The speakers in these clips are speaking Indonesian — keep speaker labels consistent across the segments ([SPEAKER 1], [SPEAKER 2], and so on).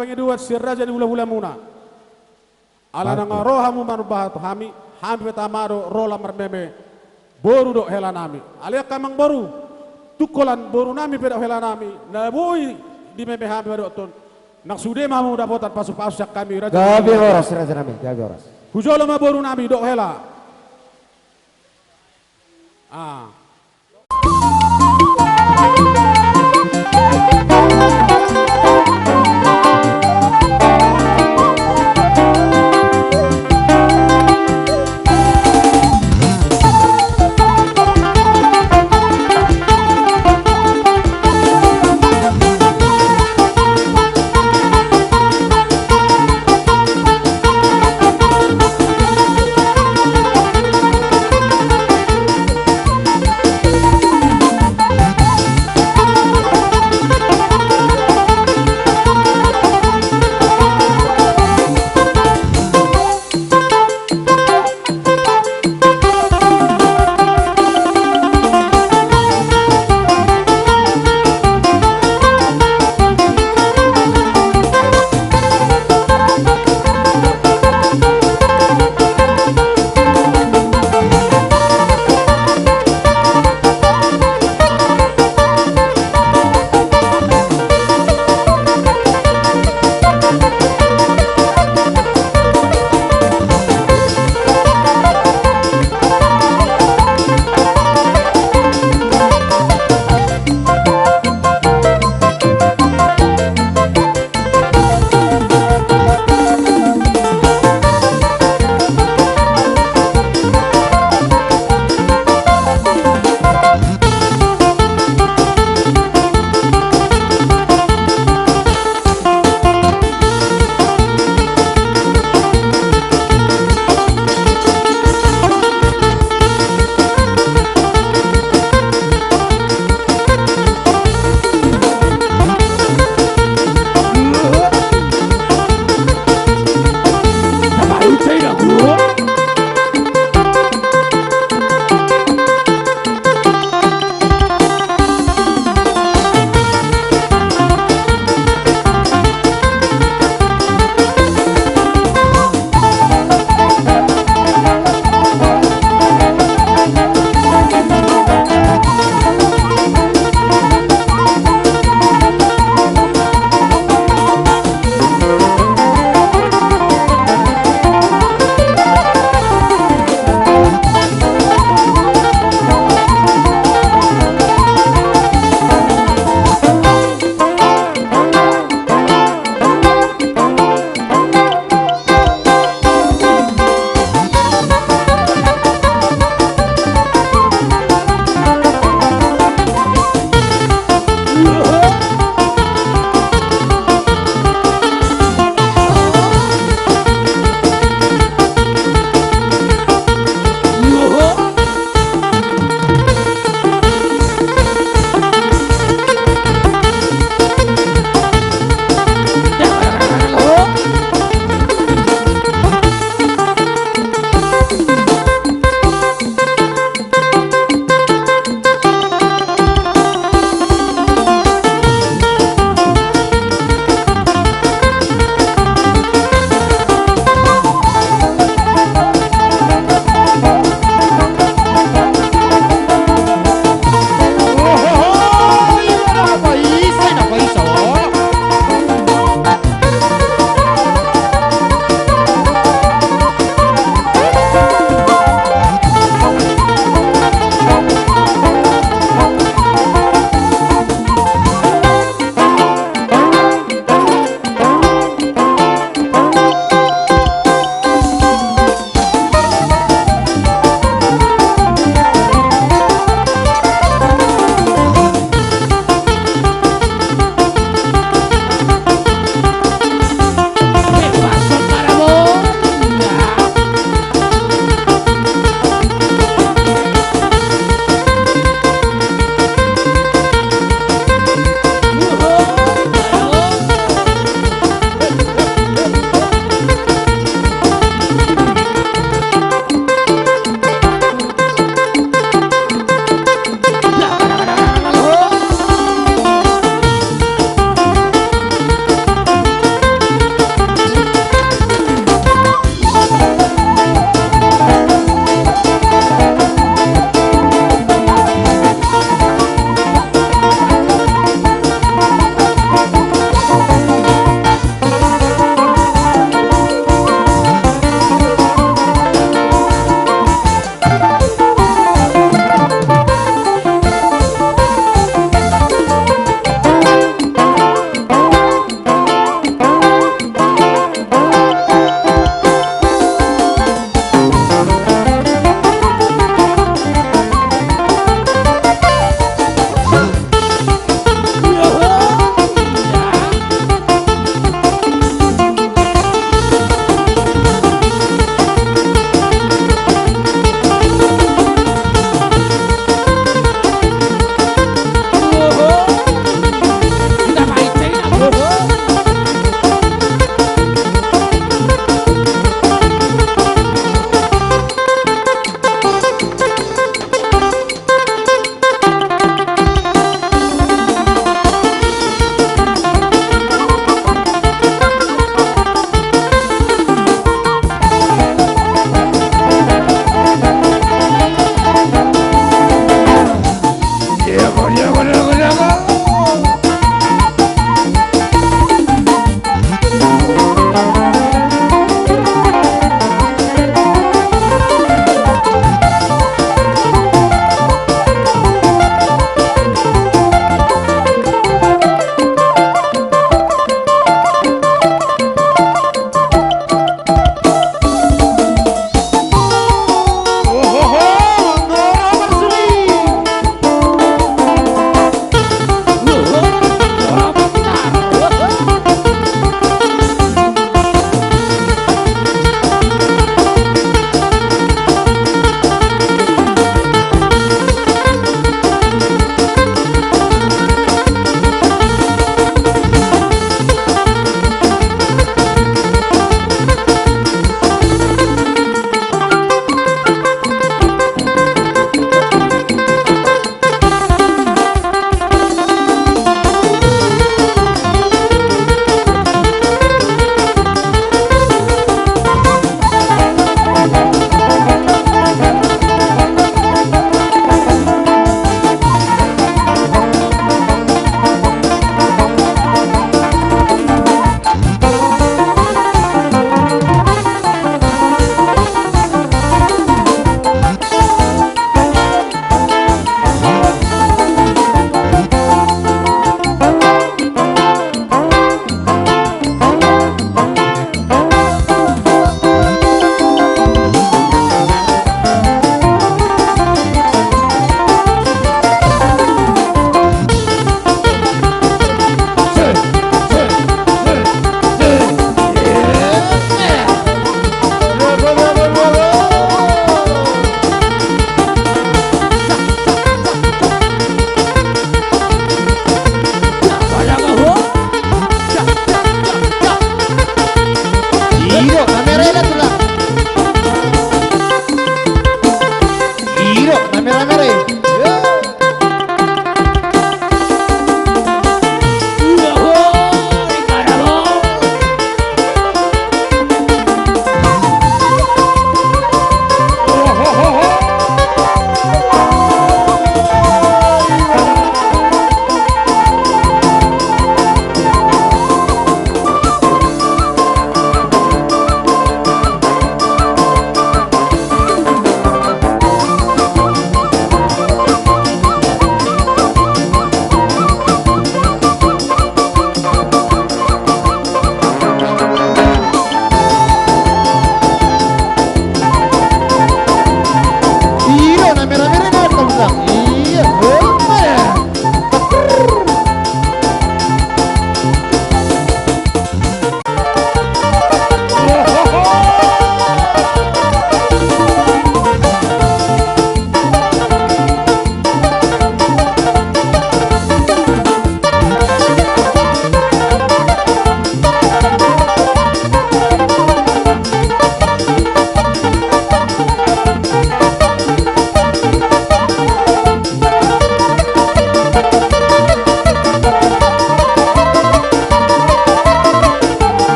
[SPEAKER 1] pengiduat sirraja di bula-bula muna. Ala nanga rohamu manubahat hami betamaro rola marmeme boru do hela nami. Alia kamang boru tukolan boru nami peda hela nami. Na boy di meme hami do ton. Nak sude mamu dapotan pasu-pasu kami raja.
[SPEAKER 2] Gabi oras raja nami, gabi oras.
[SPEAKER 1] Hujolo ma boru nami do hela. Ah.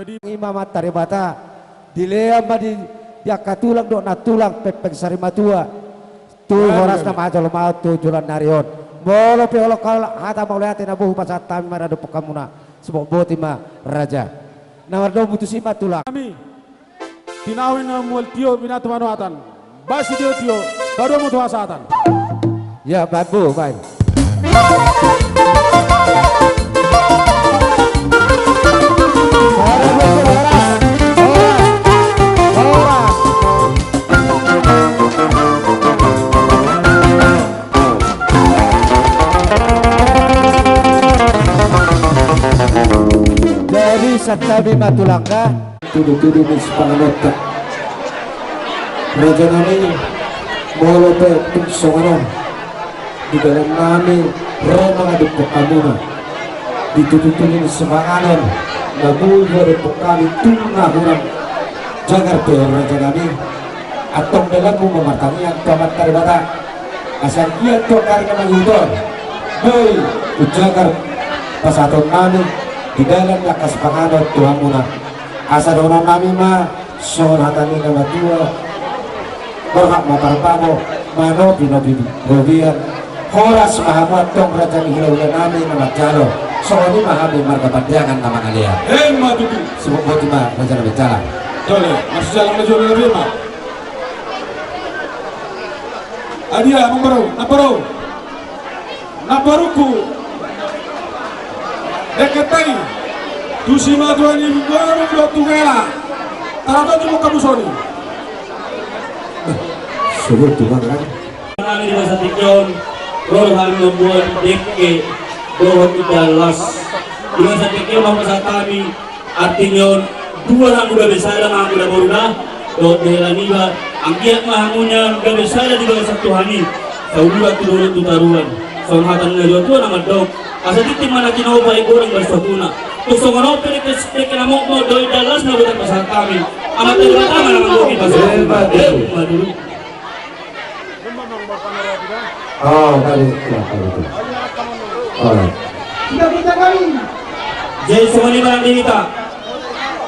[SPEAKER 1] Jadi
[SPEAKER 2] Imamat taribata dilea di dia katulang dok natulang pepeng sari matua tu horas na majol mau tu julan narion molo pe olo kala hata mau lihat na buhu pasat tami marado pokamuna sebab boti ma raja nawar do mutusi matulang
[SPEAKER 1] kami tinawin na multio binatu manuatan basi tio baru mutu asatan.
[SPEAKER 2] ya babu baik jadi satabi matulangka tuduh-tuduh di sepanganota raja nami molo pe tumsonganon di dalam nami roma ngadu pokamuna ditututunin semanganon nabu dari pokami tungah hurang jagar pe raja nami atong belamu memartani yang kamat taribata asal dia to karena mengudor hei ujagar pasaton nami di dalam lakas panganot Tuhan muna asa dono nami ma sonatani nama tua berhak maparpamo mano pino bibi robian horas mahamuat tong raja hilau dan nami nama jalo soalnya mahami marga panjangan nama ngalia
[SPEAKER 1] Ma tutu.
[SPEAKER 2] sebab boti ma raja nama jalan
[SPEAKER 1] Jole, masih jalan menuju lebih ma. Adia nabaruku. Deketani. Tusima tuani baru dua tungela. Tarato cuma kamu soni.
[SPEAKER 2] sebut Tuhan kan
[SPEAKER 3] Kami di masa tikon, rol kami membuat DK dohon idalas. Di masa tikon masa kami artinya dua lang udah besar lang udah baru dah. Dohon delaniba, angkiat mahamunya udah besar di bawah satu hani. Saudara tu dohon tu taruhan. Songhatan ngayon tu nama dok. Asa titim mana kinaw pa igorang bersatuna. Tuk songono pere ke namok mo doy dalas na bukan pasal kami. Amat terbatas mana manggoki pasal. Madulu.
[SPEAKER 2] oh kali ya kali itu oh
[SPEAKER 3] Jadi semua ini barang dinita.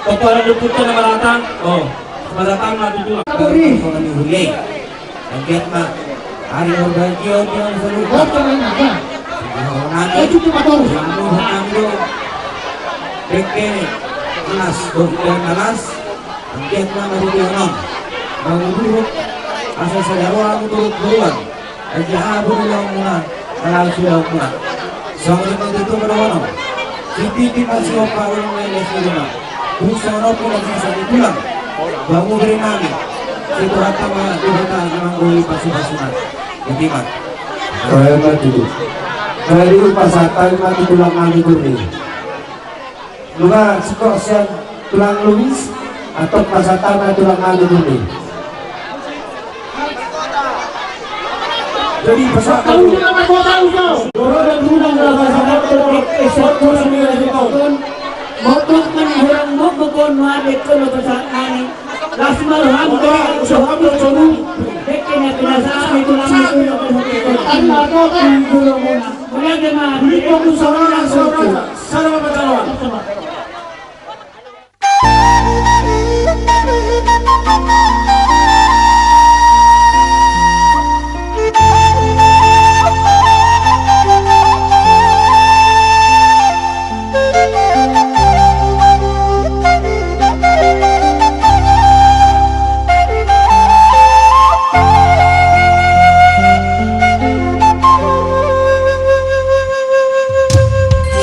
[SPEAKER 3] Kepala deputan nama datang. Oh, datang lah tujuh.
[SPEAKER 2] kami hule angkat ma hari organio yang seluruh nanti yang mengambil beke alas dan alas angkat ma dari orang bangun asal saya orang turut beruan aja abu yang muna halal sudah muna sama dengan itu berwana titi masih apa orang lain sudah busana pun bisa dipulang bangun dari nami itu rata mah kita menggui pasukan bagaimana kaya dulu dari pasatan mati tulang nami dulu luar sekosian tulang lumis atau pasatan tulang nami dulu jadi pasatan motor menghirang mokon madek kono pasatan lasmal hamda sohabu sobu dekenya pinasaan itu lama itu Allah kau gulungan mulai mah beli koku sorang sarang betalwan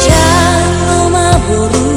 [SPEAKER 4] Jangan maburu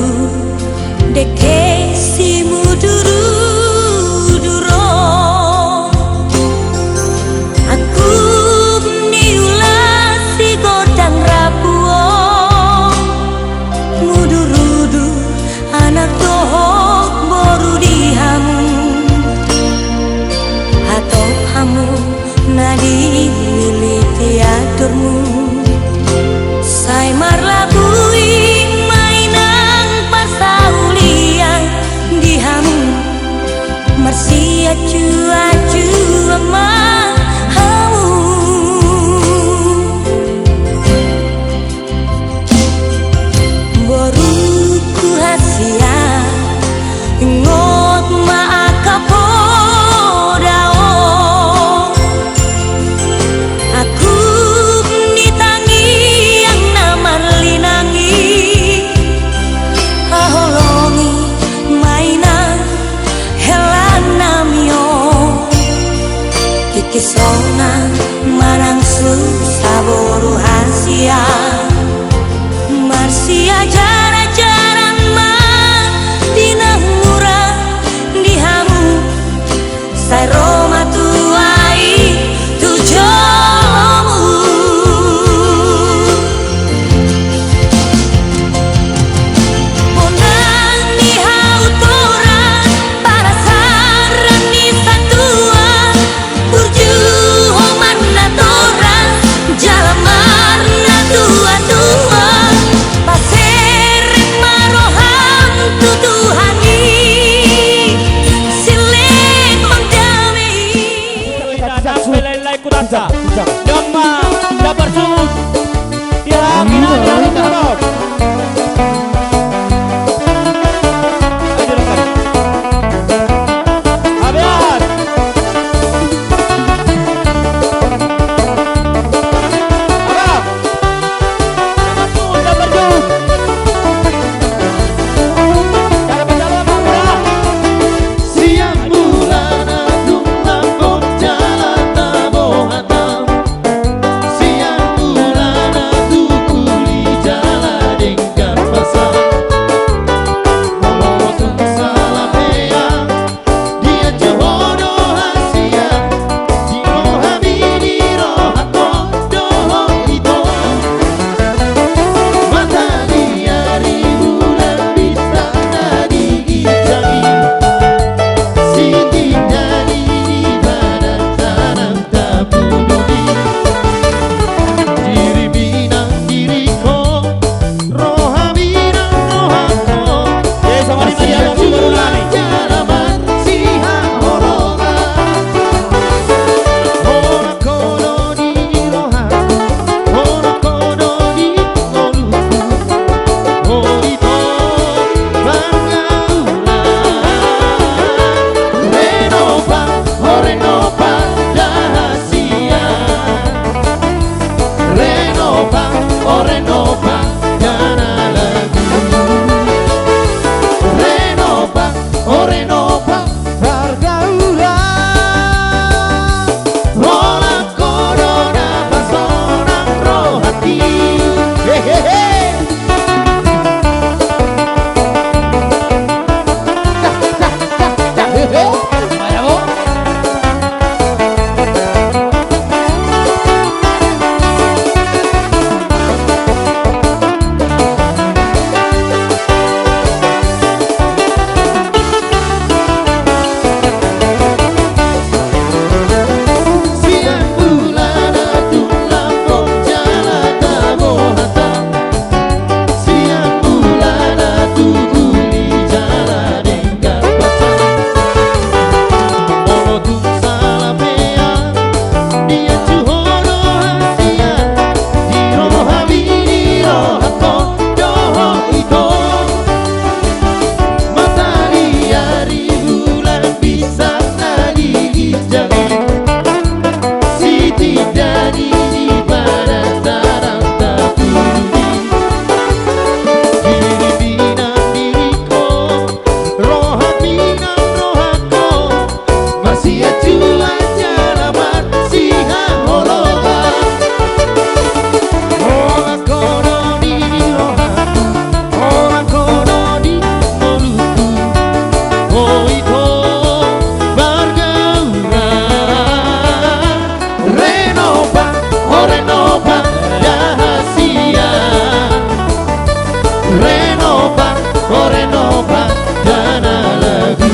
[SPEAKER 4] Renova dana lagu.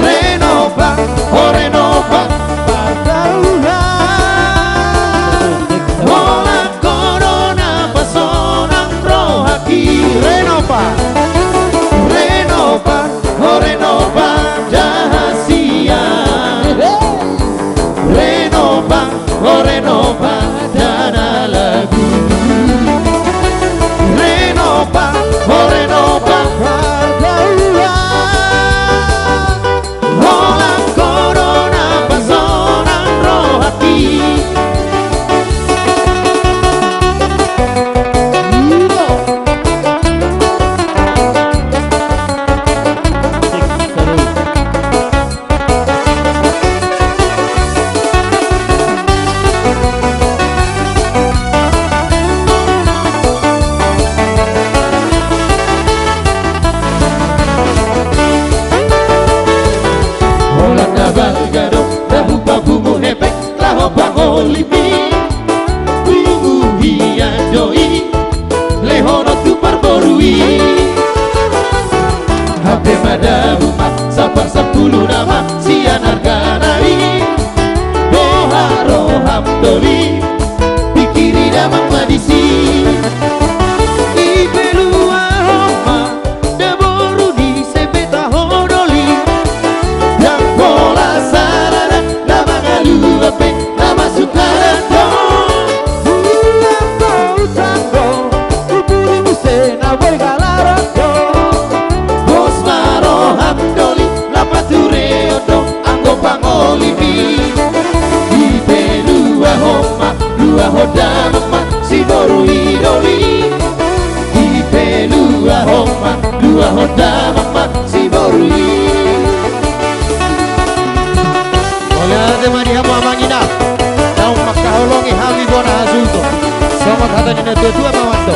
[SPEAKER 4] Renova berdaulat. Ola corona pesonang rohaki. Renova jahasia. Renova dana lagu. Renova berdaulat. Ola corona pesonang rohaki. Olipi Bungu hiadoi Lehono tu perborui Hape madabumat Sapar 10 nama Sianar ganai Boharo hamdoli Pikiri damang madisi Ibelua homa Deboru di sepeta hodoli Dan bola sarana Damang alu ape Sukarando Ulambo utango Uburi musena boy galarando Bos maro hamdoli Lapature odo Anggo pangolibi Ibe lua homa Lua hodama Siboru idoli Ibe lua homa Lua hodama Siboru Oleh ade marihamu amangina Holongi hami bona azuto Somat hatani na tua mawanto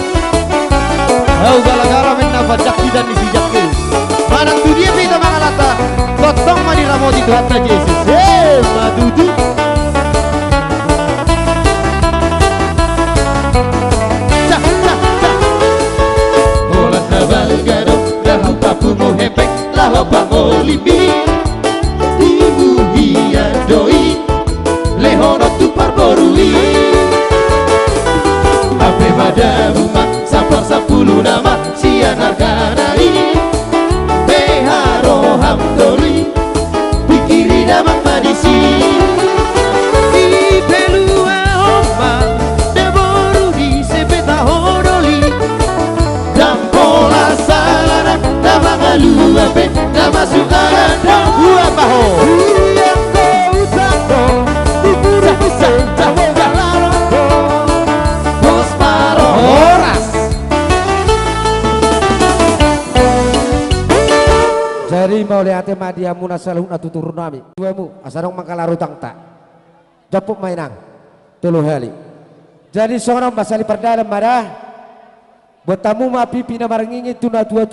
[SPEAKER 4] Hau gala-gala menna fajaki dan isi jakil Manang tu dia pita mangalata Totong mani ramodi tu hatta Jesus madudu Cah Olah nabal gado Dahau tapu mo hepek Laho pangolibi Ibu hiadoi Lehono tu parborui Ape madabumak Sapar 10 nama Sianar ganai Beharo hamdoli Pikiri damang madisi Ibelua homa Deboru di sepeta hodoli Dampola salana Damang alu ape Nama sukaranda Uapaho
[SPEAKER 2] Jadi mau lihat dia munasalun atau turun nami duamu asarong mangkalaru tak japuk mainang telu hali jadi seorang basali perdana marah bertamu ma pipi na marangingi tuna tua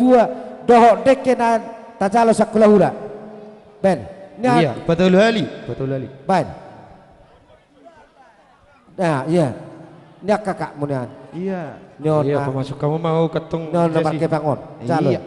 [SPEAKER 2] dohok dekenan tajalo sakulahura ben
[SPEAKER 4] iya betul hali
[SPEAKER 2] ben nah iya niak kakak munian
[SPEAKER 4] iya
[SPEAKER 2] iya
[SPEAKER 4] pemasuk kamu mau ketung
[SPEAKER 2] non nomor kebangun calon
[SPEAKER 4] iya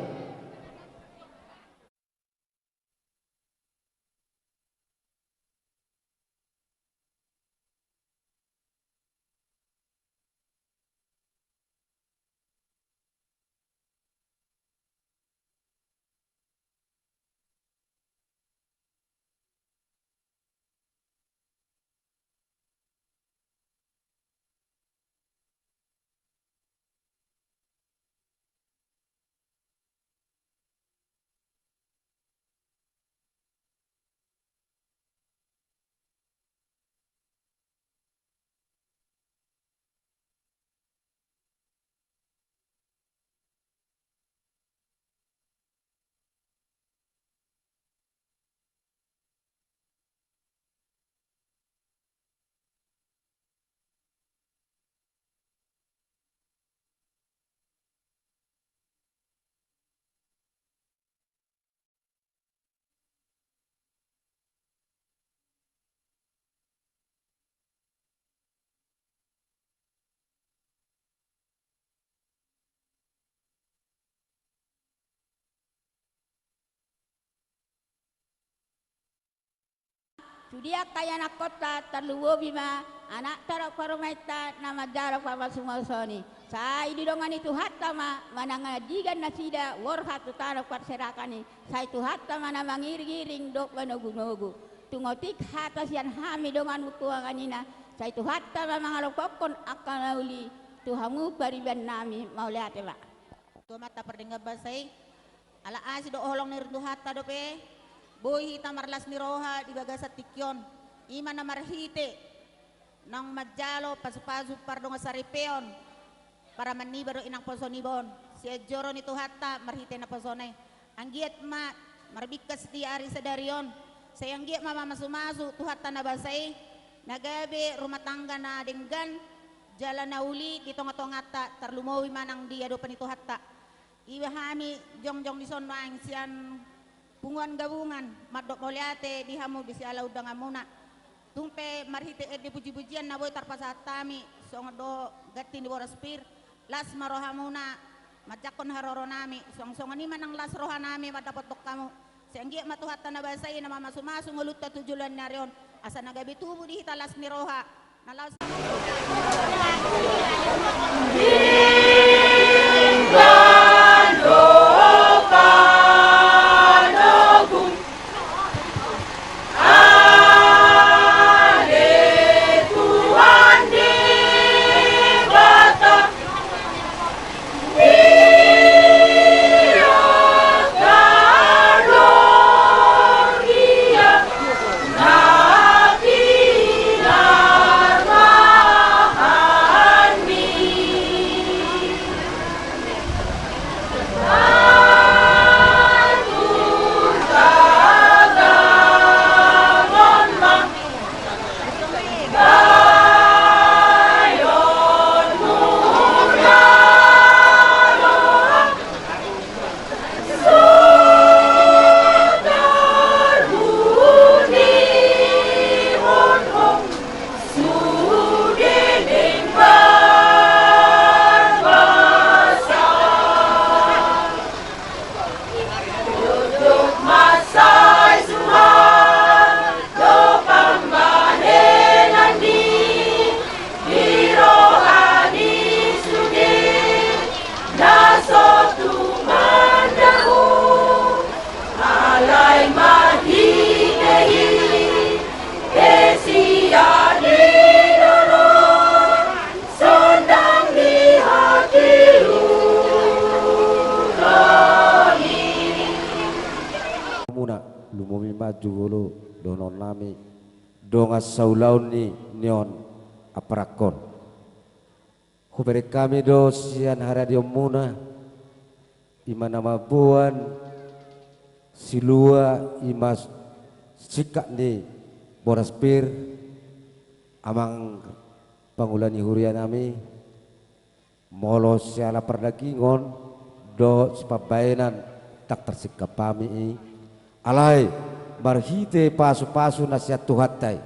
[SPEAKER 5] Sudia kaya na kota terluwo bima anak tarak parumaita nama jarak pama semua soni. Saya didongan itu hatta ma manangajigan nasida war hatu tarak parserakani. Saya itu hatta mana mangir-giring dok manogu-nogu. Tungotik hata sian hami dongan ukuanganina. Saya itu hatta ma mangalokokon akalauli. Tuhamu pariban nami mauliate ba.
[SPEAKER 6] Tuh mata perdengar basai. Ala asi do olong nirdu hatta do pe. Boy hita marlas ni roha di bagasat tikyon. Ima na marhite. Nang majalo pasu-pasu pardong saripeon. Para manibaro inang posonibon. Si joro ni hatta marhite na posone. Anggiat ma marbikas di ari sadarion. Sayang giat mama masu-masu hatta na basay. Nagabi rumah tangga na denggan. Jalan na uli di tonga-tongata. Terlumawi manang dia do panito hatta. Iwa hami jong-jong di son maang sian punguan gabungan madok moliate dihamu bisi ala udang amuna tumpe marhite di puji-pujian na boy tarpasatami song do gatin di boraspir las marohamuna majakon haroro nami song-song ni manang las roha nami madapat tok kamu senggi matuhatan na basay na mamasumasu ngulut ta tujulan narion asa nagabi tubo di hita las ni roha nalas
[SPEAKER 2] lumomi maju hulu donon nami dongas saulaun ni neon aparakon hubere kami do sian haradio muna imana mabuan silua imas sikak ni boraspir amang pangulani hurian nami molo siala perdagingon do sepabainan tak tersikap pami alai barhite pasu-pasu nasihat tuhatai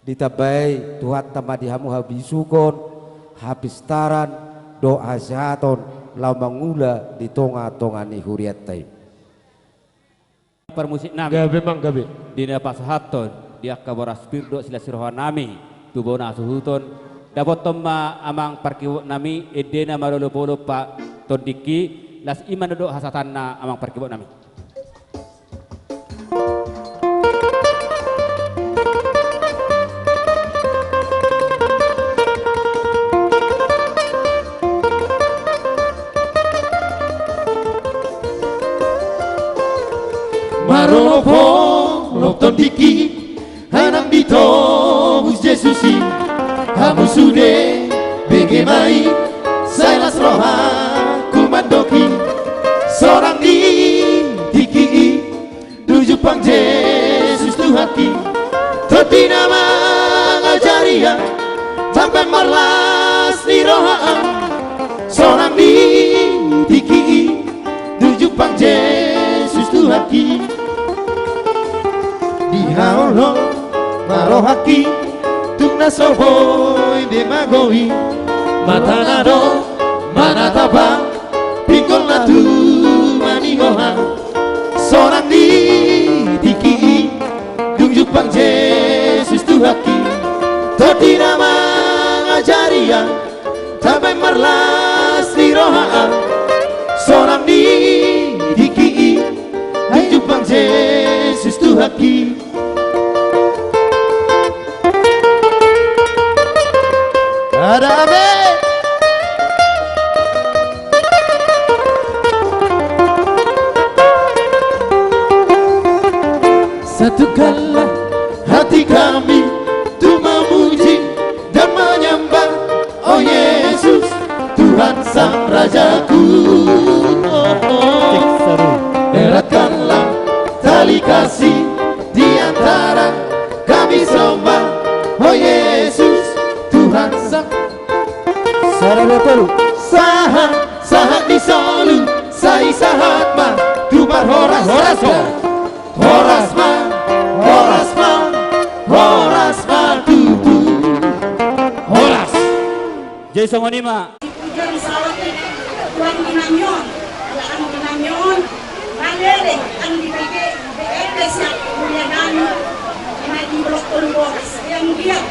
[SPEAKER 2] ditabai tuhat tamadihamu habisukon habis taran doa sehaton lamangula di tonga-tonga ni huriatai
[SPEAKER 3] permusik nami
[SPEAKER 4] Gabe mang gabe.
[SPEAKER 3] dina pasahaton dia kaboraspir do sila sirohan nami tubona suhuton dapat tomma amang parkiwo nami edena marolo-polo pak tondiki las iman do hasatanna amang parkiwo nami
[SPEAKER 4] Maropo nokton diki hanam dito bus Jesusi hamu sude begemai sailas roha kumandoki seorang di diki tujuh pang Yesus Tuhaki teti nama ngajaria sampai marlas di rohaan seorang di diki tujuh pang Yesus Tuhaki dihaolo marohaki tungna soboy demagoi matanado manataba pinggol na tu manigohan seorang di tiki tunjuk pang
[SPEAKER 3] Jason Onima.
[SPEAKER 7] Pujan sawati tuan ginamyon, alaan ginamyon, malere ang dipige, beede siya kulianan, na di blok tulbos, yang dia,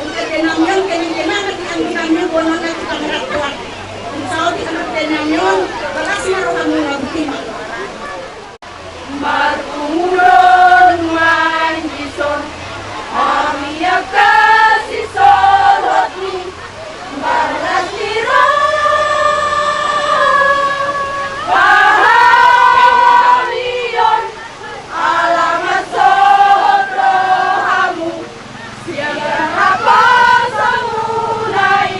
[SPEAKER 7] untuk ginamyon, kailangan ang ginamyon, bono na pangaratuan. Ang sawati ang ginamyon, balas maroon mga bukima.
[SPEAKER 8] Marumulon man Jason, amia kasih sorot ni balas tiro. Pahalion alamat sotro hamu siaga apa samulai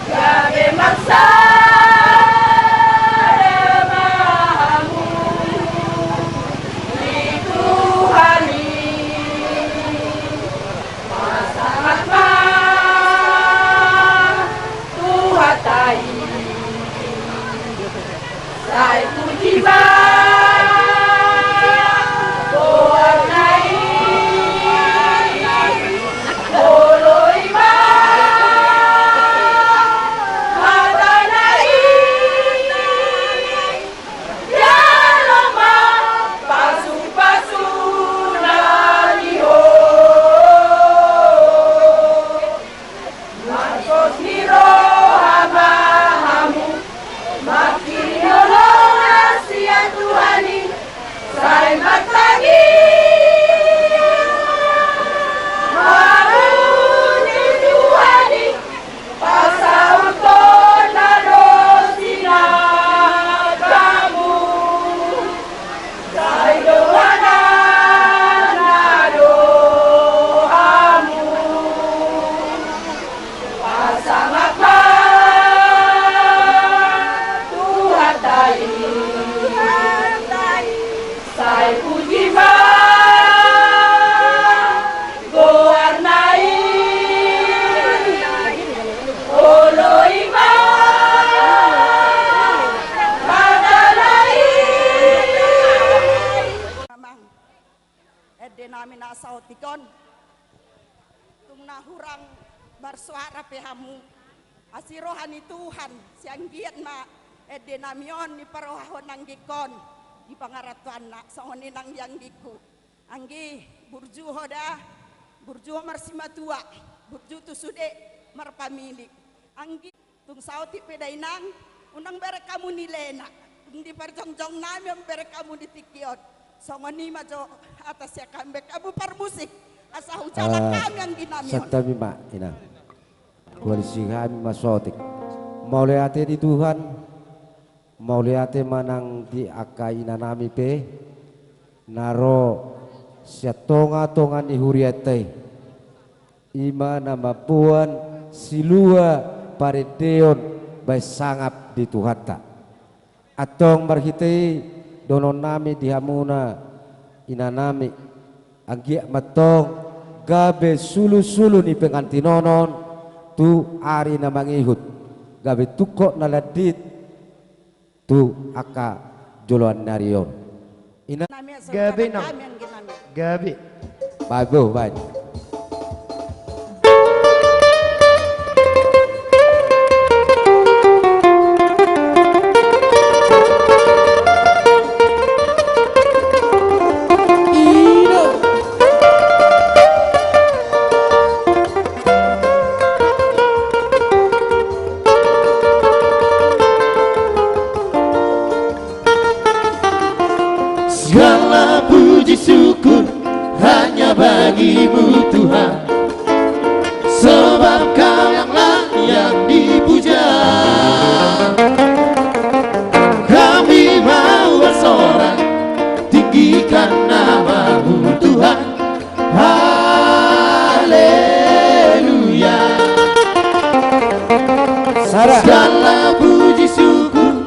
[SPEAKER 8] gabe maksa. Sai puji ba, warnai, boloi ba, matanai, jaloma, pasu-pasu naliho, Marcos Miro hamahamu, makin nolong Asia Tuhani, saya matagi, maruni Tuhani, pasau tonado sinagamu, saya doana nado hamu, pasang apa Tuhan tadi, saya puji ba, gowarnai, oloi ba, madalai.
[SPEAKER 7] Memang, ede namin asau tikon, tung nahurang bersuara pehamu, asirohani Tuhan, siang giat ma, ede namion ni parohon nang gikon, di pangaratuan nak songoni nang yang giku, anggi burju hoda, burju marsima tua, burju tu sude marpamilik, anggi tung sauti pedainang, unang bere kamu nilena, tung di perjongjong nami bere kamu di tikion, songoni majo atas ya kambek kamu permusik, asa hujalan kami yang dinamion.
[SPEAKER 2] Sakta bima inang. Koalisi kami masotik. Mau lihat di Tuhan, mau lihat manang di akai nanami pe, naro siatonga ni huriate, ima nama puan silua paredeon bay sangap di Tuhan ta. Atong berhiti donon nami dihamuna inanami, anggiak matong gabe sulu-sulu ni pengantinonon tu ari na mangihut gabe tukok na ladit tu aka joloan narion ina
[SPEAKER 4] Gabi no. Gabi.
[SPEAKER 2] bago baik
[SPEAKER 4] Segala puji syukur hanya bagimu Tuhan, sebab Kau yang dipuja. Kami mau bersorak, tinggikan nama-Mu Tuhan. Haleluya. Segala puji syukur.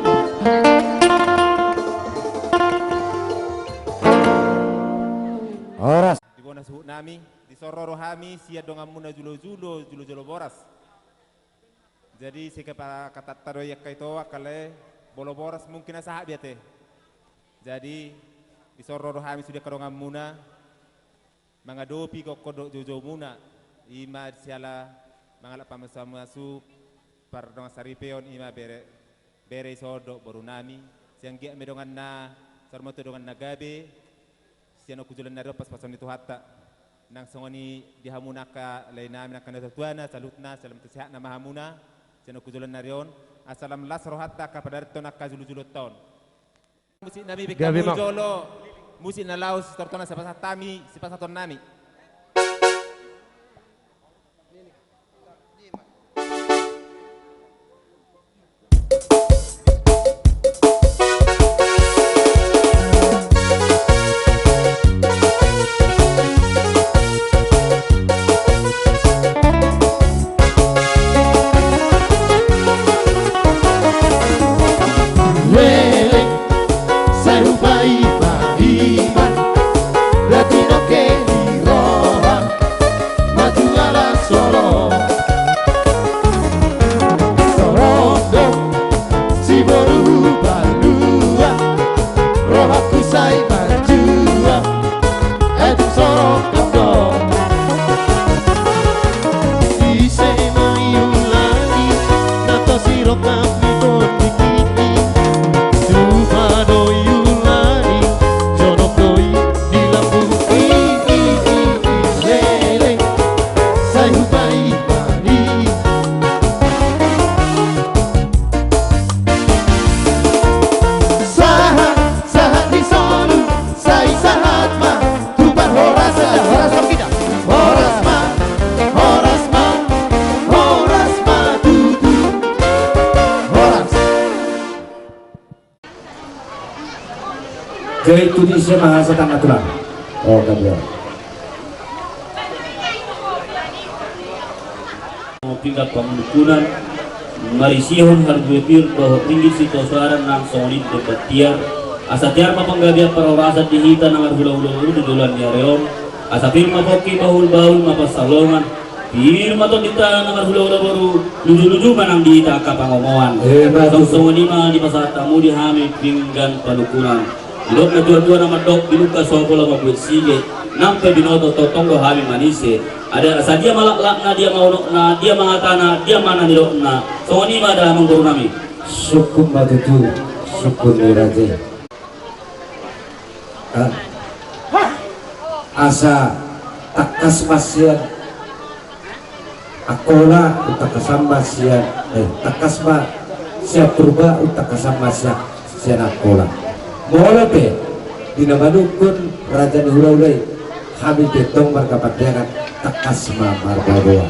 [SPEAKER 2] Horas
[SPEAKER 9] Di bona suhut nami, di sororo hami sia donga muna julo boras. Jadi si kata taro yak kaito akale bolo boras mungkin asa biate. Jadi di sororo hami sudah kadonga muna mangadopi kok kodok jojo muna ima siala mangala pamasamasu pardon saripeon ima bere sodo borunami siang gia medongan na sarmoto dongan nagabe siano kujulan na pas pason itu hatta nang songoni dihamunaka lainami nang kana tuana salutna salam sehat na mahamuna siano kujulan na rion asalam las rohatta kapadarto nak kazulu-zulut ton musik nabi bekamu jolo musik na laos tortona sepasatami sepasaton nami
[SPEAKER 2] Jai Tunisia Mahasatan Natural. Oh, kabel.
[SPEAKER 3] Pingkat pembukunan marisihon harguepir bahwa tinggi sitosaran nang sonit debatiar asatiar mapanggabiak parorasa dihita nang arhula-hula dudulan yareom asapir mapoki bahul-bahul mapasalongan firma to kita nang arhula-hula baru luju-luju manang dihita kapangomoan song-songoni mah di pasar tamu dihami pinggan palukunan Ilok na dua-dua nama dok binuka sopola mabuat sige nampe binoto totonggo hami manise ada rasa dia malak na dia mau na dia mangatana dia mana nilok na songoni ma adalah mengguru nami
[SPEAKER 2] syukur matutu syukur niraje asa takas masian akola utakasam masian takasma siap turba utakasam masian sian akola Mola pe dinamanukun raja ni hulaulai kami betong markapatengan takasma marbaroa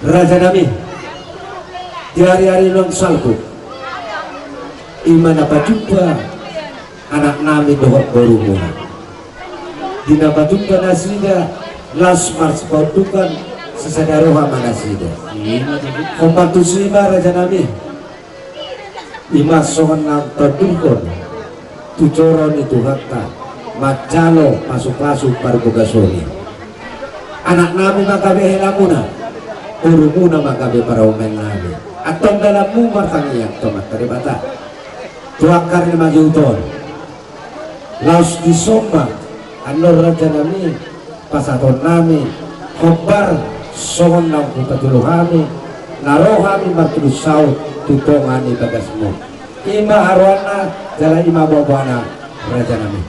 [SPEAKER 2] raja nami di hari-hari long salku iman apa jumpa anak nami dohok baru muna dina jumpa nasida las mars pautukan sesadaroha manasida kompantu sima raja nami ima songan nang tadukon tucoron itu hatta macalo masuk-masuk parbogasoni anak nami makabe helamuna urumuna makabe para umen nami atau dalammu martangiyak tomat taribata tuakar ni magiuton laus disomba anor raja nami pasaton nami khobar songon nang kupatulu kami naroh kami martulus saut tutongani bagasmu ima harwana jalan ima bobana raja nami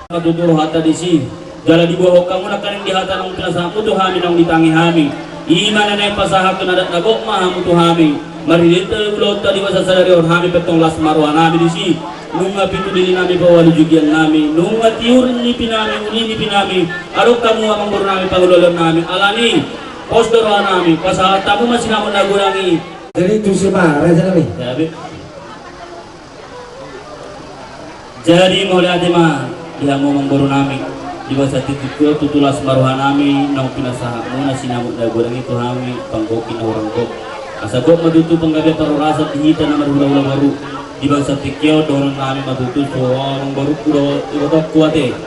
[SPEAKER 3] Katuturo hata disi jalan di bawah kamu nak kaning di hata nang pinasamu tu hami nang ditangi hami iman na pasahak tu nadak nagok mahamu tu hami marilita ulot tadi masa sadari on hami petong las marwa nami disi nunga pintu dili nami bawa jugian nami nunga tiur ni pinami uni ni pinami arok kamu amang nami pangulolon nami alani posdor nami pasahat tamu masih namun nagurangi
[SPEAKER 2] jadi itu sima raja nami
[SPEAKER 3] jadi mulai adema dia mau memburu nami di masa titik tutulas maruhan nami nang pinasahamu nasi namuk daguran itu kami panggokin orang kok asa kok madutu penggabe parorasa dihita nama hula-hula baru di bangsa tikyo dorong nami madutu orang baru kudo ibadah kuate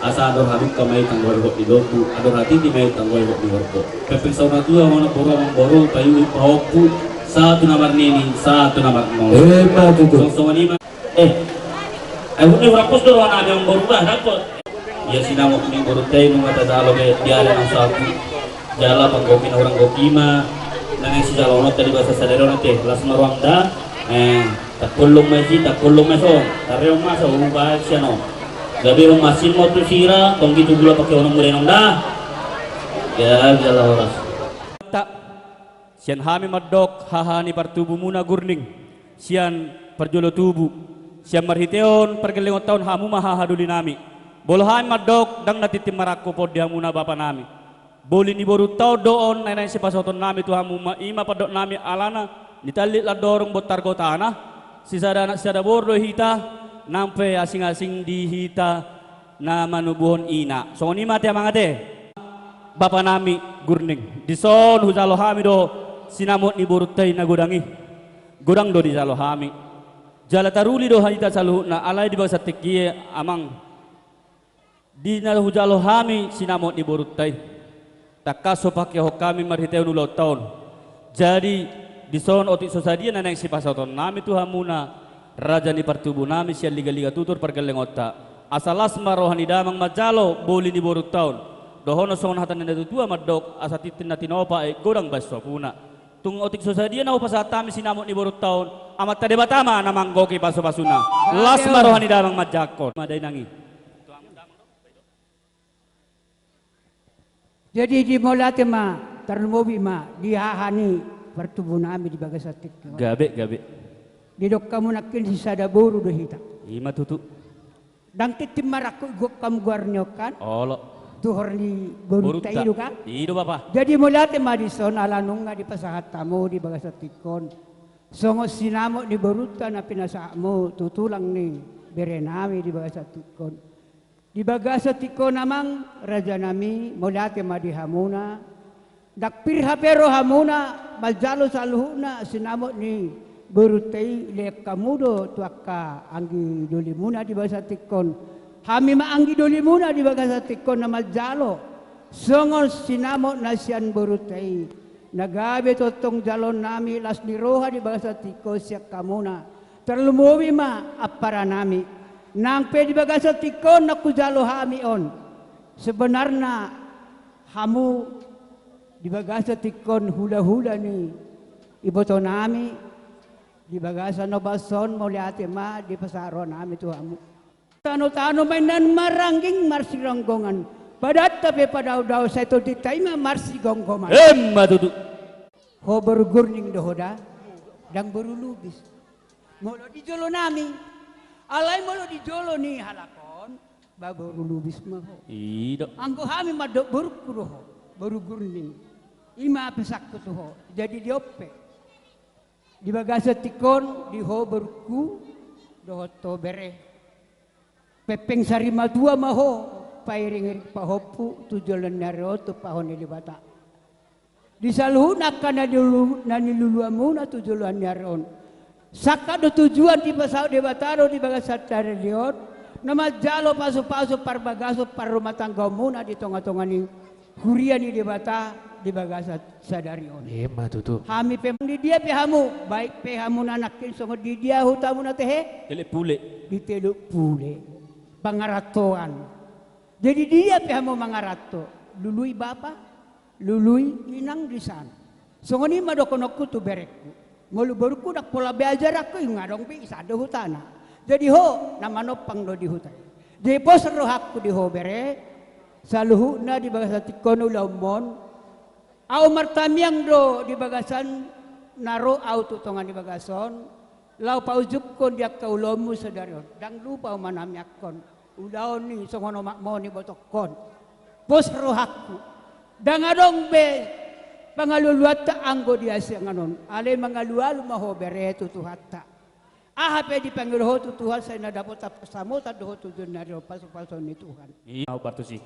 [SPEAKER 3] asa ador habib kamay tanggol kok di doku ador hati di may tanggol kok di warko pepek sauna tua mana boru payu pahoku satu nomor nini satu nomor nol song-songan Aku ni orang postor wana yang berubah dapat. Ya sinamok ni berutay nung atas aloge diare nang sapu. jala panggokin orang gokima nang si jalonot tadi bahasa sadarona teh las marwangda tak kulung meso tareong masa ubah siano gabi rong masin mo tu sira tong gitu gula pakai orang muda nong dah ya jala horas
[SPEAKER 10] tak sian hami madok hahani partubu muna gurning sian perjolo tubu sian marhiteon pergelengot tahun hamu mahahaduli nami bolohan madok dang natitim marako pod diamuna bapa nami boli ni boru tau doon nenay si pasoton nami tu hamu ima padok nami alana nitalit la dorong botar gotana sisada bordo hita nampe asing-asing di hita na manubuhon ina so ni mati amangate bapa nami gurning dison hujalo hami do sinamot ni boru tay na gudangi gudang do di jalo hami jala taruli do hita saluh na alay di bangsa tikie amang di na hujalo hami sinamot ni boru tay takaso pakai hokami marhiteu nulo tahun jadi di son otik sosadia naneng si pasoton nami tu hamuna raja ni partubu nami sian liga-liga tutur pergelengota asalas marohani damang majalo boli ni boru tahun dohono son hatan nenda tutua madok asatitin natinopa godang baso puna tung otik sosadia na upasatami sinamot ni boru tahun amat tade batama namang goki paso-pasuna las marohani damang majakon madai nangi.
[SPEAKER 11] Jadi di molate ma tarlumobi ma dihahani pertubuh nami di bagasatik.
[SPEAKER 10] Gabe.
[SPEAKER 11] Di dok kamu nakin si sada boru do hita.
[SPEAKER 10] Ima tutu.
[SPEAKER 11] Dang titim maraku gok kamu guarnyokan.
[SPEAKER 10] Olo.
[SPEAKER 11] Tuhor ni boru ta idu kan?
[SPEAKER 10] Idu bapa.
[SPEAKER 11] Jadi molate ma di son alanunga di pasahat tamu di bagasatikon. Songo sinamo di boruta na pinasamo tutulang ni berenami di bagasatikon. Di bagasa tiko namang raja nami molate madihamuna dakpirha pero hamuna majalo saluhuna sinamot ni berutei lek kamudo tuaka anggi dolimuna di bagasa tikon hami maanggi dolimuna di bagasa tikon na majalo songon sinamot nasian berutei nagabe totong jalon nami las niroha di bagasa tiko siak kamuna terlumuwi ma apara nami nang pedi bagasa tikon naku jalo hami on sebenarnya hamu di bagasa tikon hula-hula ni iboto nami di bagasa no bason moliate ma di pasaro nami tu hamu tano-tano mainan marangging marsi ronggongan padat tapi pada udao saya tu ditaima marsi gonggoman
[SPEAKER 10] tutu
[SPEAKER 11] ho bergurning dohoda dang berulubis molo di jolo nami alay molo di jolo ni halakon babaru lubis maho
[SPEAKER 10] ido
[SPEAKER 11] anggo hami madok berkuroho baru gurning ima pesak tuho jadi diope di bagasa tikon di ho berku doho to bere pepeng sarima dua maho pairing pahopu tujolan naro tu pahon di bata di saluhuna kana dulu nani luluamuna tujolan naron saka do tujuan di pasau de bataro di bagasa tarelion nama jalo paso-paso parbagaso par rumah tangga muna di tonga-tonga ni hurian di bata di bagasa sadarion
[SPEAKER 10] ema tutu
[SPEAKER 11] hami pe di dia pe hamu baik pe hamu nanakin songo di dia hutamu na tehe
[SPEAKER 10] telek pule
[SPEAKER 11] di teluk pule pangaratoan jadi dia pe hamu mangarato lului bapa lului inang di sana songo ni madokonokku tu berekku ngolu baruku dak pola belajar aku yung ngadong pi isa do hutana jadi ho namanopang do di hutan jadi pos roh aku di ho bere saluhuna di bagasa tikon ulamon au martamiang do di bagasan naro au tutongan di bagason lau paujuk kon dia kaulomu sadarion dang lupa manamyakon udaon ni songono makmo ni botokon pos roh aku dang adong be pangaluluat ta anggo dia sianganon ale mangalualu maho bere tutuhatta ahape di pangiloho tutuhan saya na dapat tapasamo tadoho tudun na ro paso-paso ni Tuhan
[SPEAKER 10] mau partusi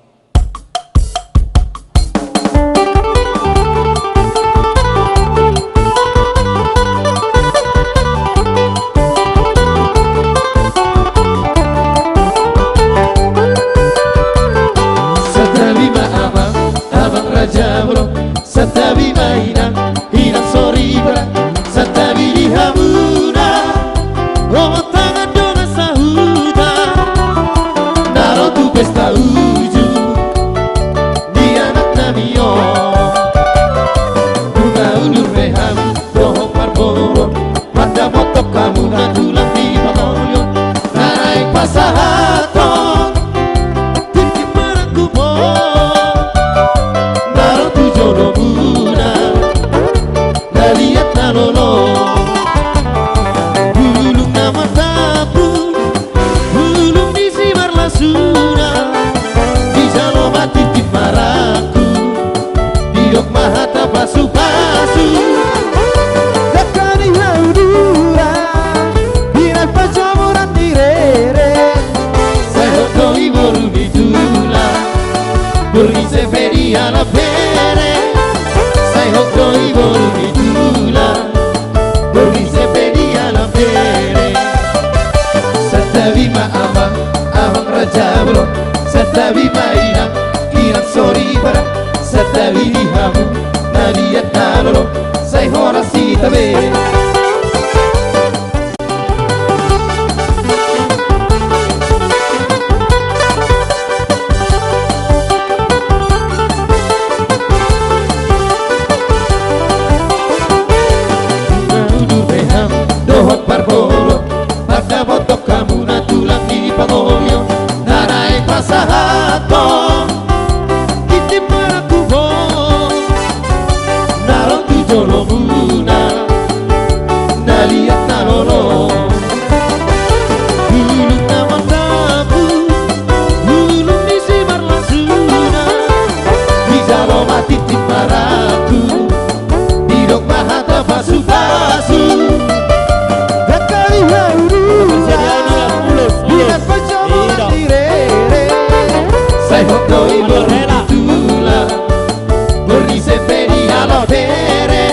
[SPEAKER 4] Satalima abang raja bro Satabi mainan, hinang soribra Satabi di hamuna Romo tangan dona sahuda Naro tu pesta uju muna tulang di pangolyo naray pasahaton tiki marangku mo naron tu jono muna naliat nalolo bulung nama tabu bulung di simar lasuna bisa lo mati di maraku didok mahata pasu-pasu dekani laudura binan pacamuran direre saya doi boru ditula burgi seferi ala pere saya doi boru ditula burgi seferi ala pere satabi ma amang raja bro satabi ma inang sorry para satabi di hamu naliat nalolo say hora si tabe Naudu beham dohot barbolo pada botok kamu na tulang di pangolyo naray pasahato kitip maraku bo naron tu jolo muna naliat nalolo bulung nama tabu bulung di simar lasuna bisa lo mati tip maraku didok mahata pasu-pasu dekali haurura binas pacamuran direre say hotoi berhitula beri sepedi ala pere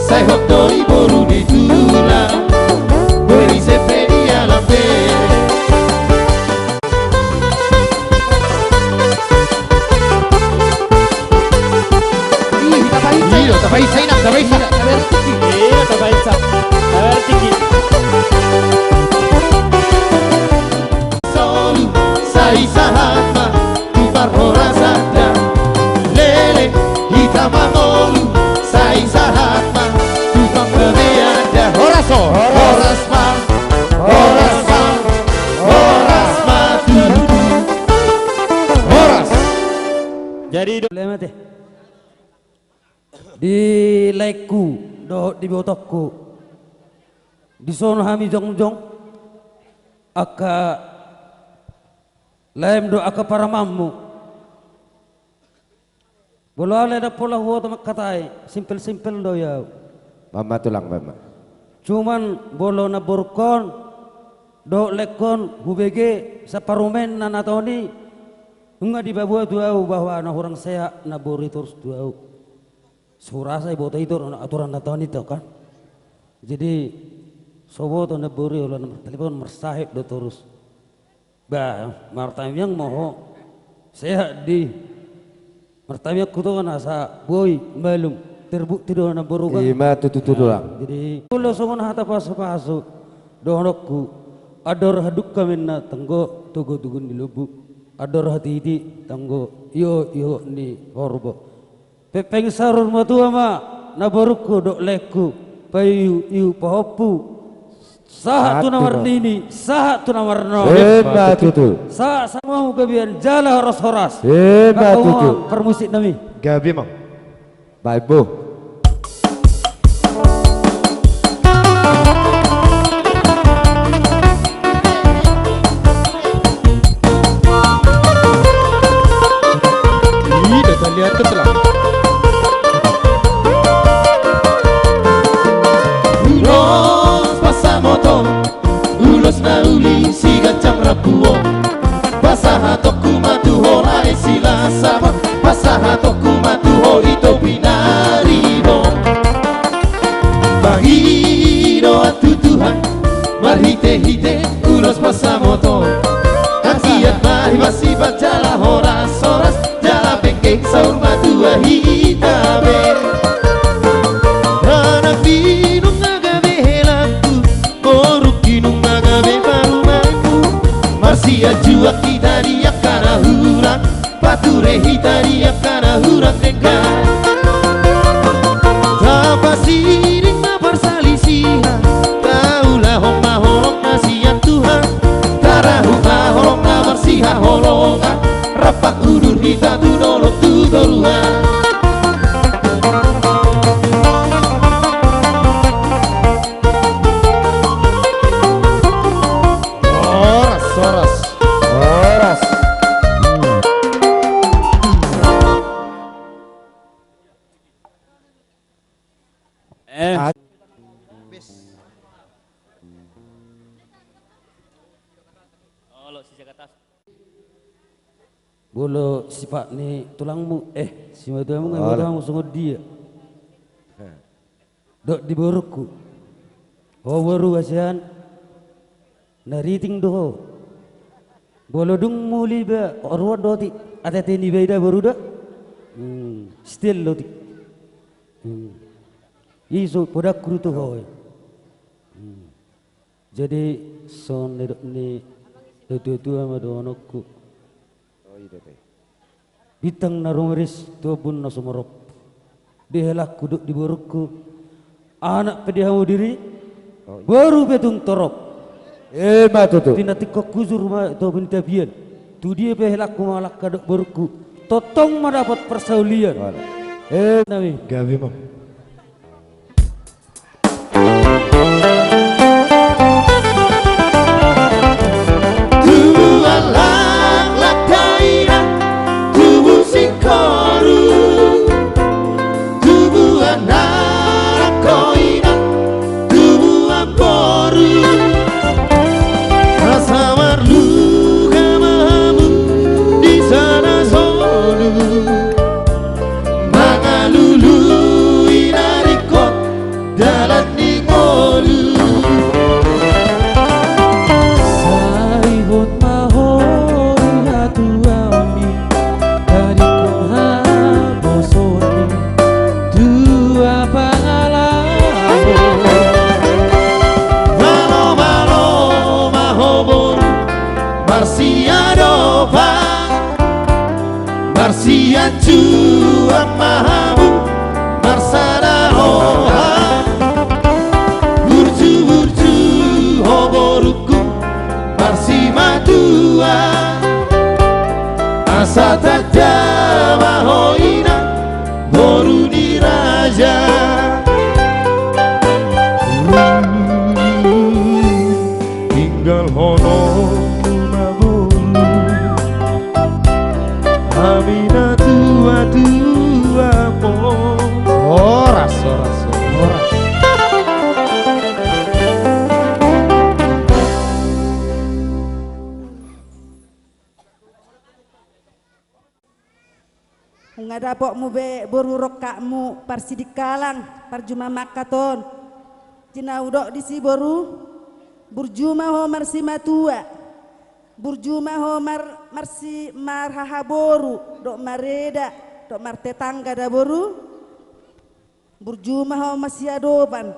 [SPEAKER 4] say hotoi boru ditula beri sepedi ala pere Iyo, tapay sa inang, tapay sa
[SPEAKER 10] Iya, tabaisa. Tinggi.
[SPEAKER 4] solu sai sahatma tubar horasada lele hitamangolu sai sahatma tubang bebeada horasma tutu horas
[SPEAKER 10] Jadi
[SPEAKER 11] Lemate. Di laikku, di botokku, di sono hami jong aka lem do aka para mammu. Bolo ale da pola huo tamak katai, simpel do ya.
[SPEAKER 2] Mama tulang mama.
[SPEAKER 11] Cuman bolo na borkon do lekon hubege sa parumen na natoni. Unga di babua tuau bahwa na orang saya na bori terus tuau. Surasa ibu itu aturan natoni itu kan. Jadi sobo to na bori ulah nomor telepon mersahib do terus. Ba martam yang mau sehat di martam yang kutu kan asa boy malum terbukti do na boru kan.
[SPEAKER 2] Ima tutu tulang.
[SPEAKER 11] Jadi ulah somon hata pasu dohnokku ador haduk kaminna tanggo tugu di lubuk ador hati di tanggo yo ni horbo. Pepeng sarun matua ma nabaruku dok leku payu iu pahopu sahat tu namar nini sahat tu namar no
[SPEAKER 2] Hebat tutu.
[SPEAKER 11] sahat sama gabian jala horas
[SPEAKER 2] Hebat tutu.
[SPEAKER 11] permusik nami
[SPEAKER 2] Gabi mang. Baik bu.
[SPEAKER 4] Ida kalian ketelah ulos pasamoto ulos na uli siga cam rapuo pasahatokku matuho lae sila sama pasahatokku matuho ito pinaribo bahino atutuhan marhite-hite ulos pasamoto akiat mahi masih bacala horas-horas jala pengkeng saur matua hitabe anak binung ngagabe helaku boruk binung ngagabe baru-baru marsia juak hitariak kana hurang pature hitariak kana hurang dengkan tanpa siring na persalisihan kaulah
[SPEAKER 12] Bolo sifat ni tulangmu si matuamu ngai tulangmu sungguh dia. Dok di borokku. Oh baru asian. Nariting doh. Bolo dung muli ba orwa doti ada teni beda baru dah. Still loti. Iso podak kru tu hoy. Jadi son ni tu ama donokku. Bitang narumaris tu pun nasumorop. Dihelak kuduk di borokku. Anak pedihamu diri baru betung torop.
[SPEAKER 2] Matutu.
[SPEAKER 12] Tina tikok kuzur ma to pun tabian. Tu dia behelak kumalak kaduk borokku. Totong mendapat persaulian. Nami.
[SPEAKER 2] Gavi mo.
[SPEAKER 13] Ngadapokmu be borurok kakmu parsidikalang parjuma makaton cina udok disi boru burjuma ho marsi matua burjuma ho marsi marhaha boru dok mareda dok martetangga da boru burjuma ho masih adoban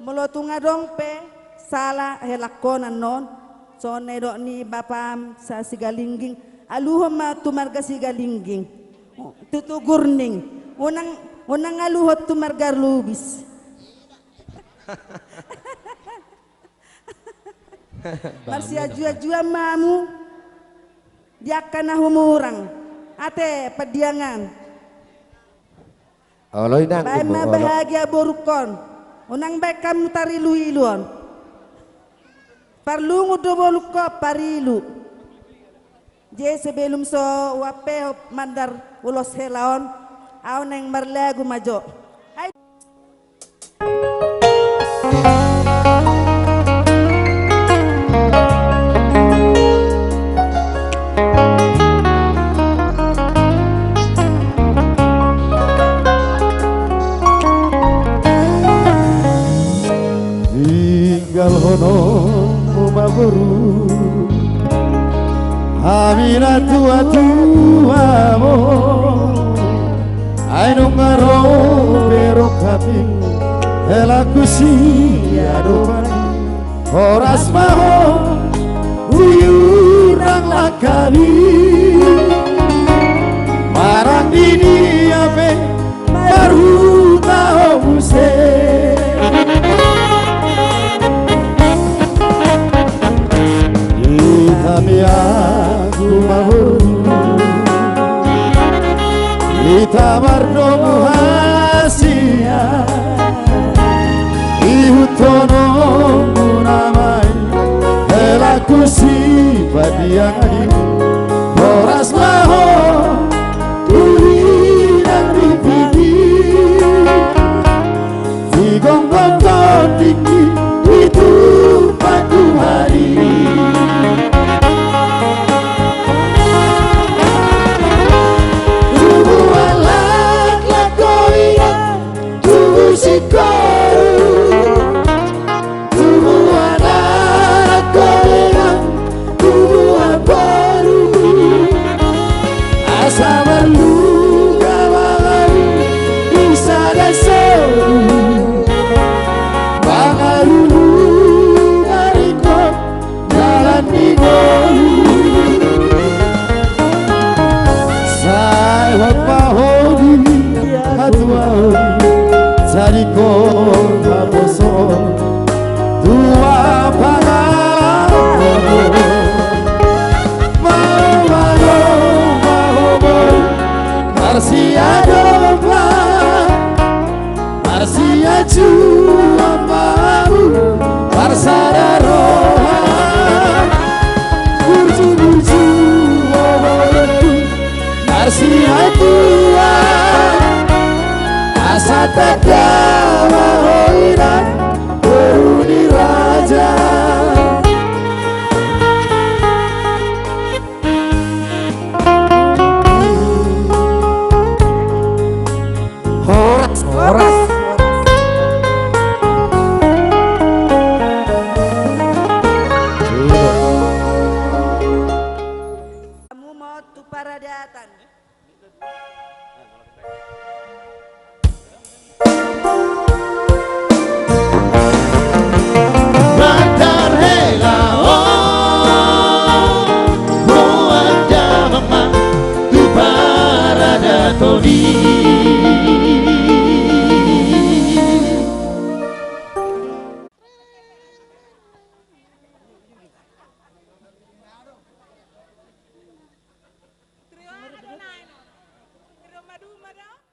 [SPEAKER 13] melotunga dong pe salah helakonan non sone dok ni bapam sa sigalingging aluhom ma tumarga sigalingging tutu gurning unang aluhot tu margar lubis marsia jua mamu dia kana humurang ate pediangan bae ma bahagia borukon unang bae kamu tarilu iluon parlungu do boluko parilu je sebelum so wape mandar ulos helaon aw neng marlagu majo
[SPEAKER 4] tinggal hono maburu Amina tua mo ay nung ngaro pero kaping elaku siado bani oras maho uyurang lakali marang dini ape baru tahu se kami aku mahur kita berdong hasia ihutono munamai elaku si badiani horas maho turi dan ripiti sigong-gong tinggi itu padu hari
[SPEAKER 14] kepada